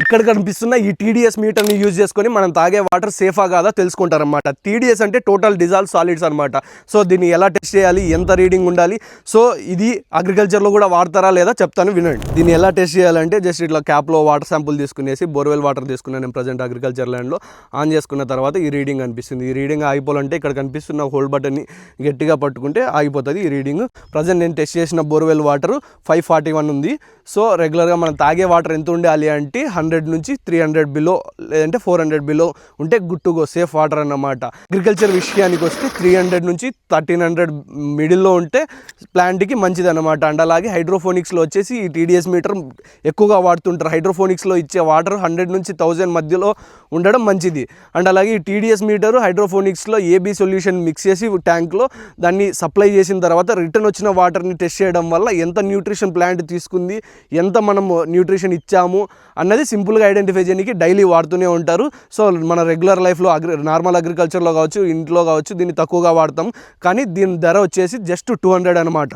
ఇక్కడ కనిపిస్తున్న ఈ టీడీఎస్ మీటర్ని యూజ్ చేసుకొని మనం తాగే వాటర్ సేఫా కాదా తెలుసుకుంటారనమాట. టీడీఎస్ అంటే టోటల్ డిజాల్వ్ సాలిడ్స్ అనమాట. సో దీన్ని ఎలా టెస్ట్ చేయాలి, ఎంత రీడింగ్ ఉండాలి, సో ఇది అగ్రికల్చర్లో కూడా వాడతారా లేదా చెప్తాను వినండి. దీన్ని ఎలా టెస్ట్ చేయాలంటే జస్ట్ ఇట్లా క్యాప్లో వాటర్ శాంపుల్ తీసుకునేసి బోర్వెల్ వాటర్ తీసుకున్నాను నేను ప్రజెంట్ అగ్రికల్చర్ ల్యాండ్లో. ఆన్ చేసుకున్న తర్వాత ఈ రీడింగ్ అనిపిస్తుంది. ఈ రీడింగ్ ఆగిపోవాలంటే ఇక్కడ కనిపిస్తున్న హోల్డ్ బటన్ని గట్టిగా పట్టుకుంటే ఆగిపోతుంది ఈ రీడింగ్. ప్రజెంట్ నేను టెస్ట్ చేసిన బోర్వెల్ వాటర్ 541 ఉంది. సో రెగ్యులర్గా మనం తాగే వాటర్ ఎంత ఉండాలి అంటే 100 నుంచి 300 బిలో లేదంటే 400 బిలో ఉంటే good to go, safe water అన్నమాట. అగ్రికల్చర్ విషయానికి వస్తే 300 నుంచి 1300 మిడిల్లో ఉంటే ప్లాంట్కి మంచిది అనమాట. అండ్ అలాగే హైడ్రోఫోనిక్స్లో వచ్చేసి ఈ టీడీఎస్ మీటర్ ఎక్కువగా వాడుతుంటారు. హైడ్రోఫోనిక్స్లో ఇచ్చే వాటర్ 100 నుంచి 1000 మధ్యలో ఉండడం మంచిది. అండ్ అలాగే ఈ టీడీఎస్ మీటర్ హైడ్రోఫోనిక్స్లో ఏబీ సొల్యూషన్ మిక్స్ చేసి ట్యాంక్లో దాన్ని సప్లై చేసిన తర్వాత రిటర్న్ వచ్చిన వాటర్ని టెస్ట్ చేయడం వల్ల ఎంత న్యూట్రిషన్ ప్లాంట్ తీసుకుంది, ఎంత మనం న్యూట్రిషన్ ఇచ్చాము అన్నది సింపుల్గా ఐడెంటిఫై చేయడానికి డైలీ వాడుతూనే ఉంటారు. సో మన రెగ్యులర్ లైఫ్లో నార్మల్ అగ్రికల్చర్లో కావచ్చు, ఇంట్లో కావచ్చు దీన్ని తక్కువగా వాడతాం. కానీ దీని ధర వచ్చేసి జస్ట్ 200 అనమాట.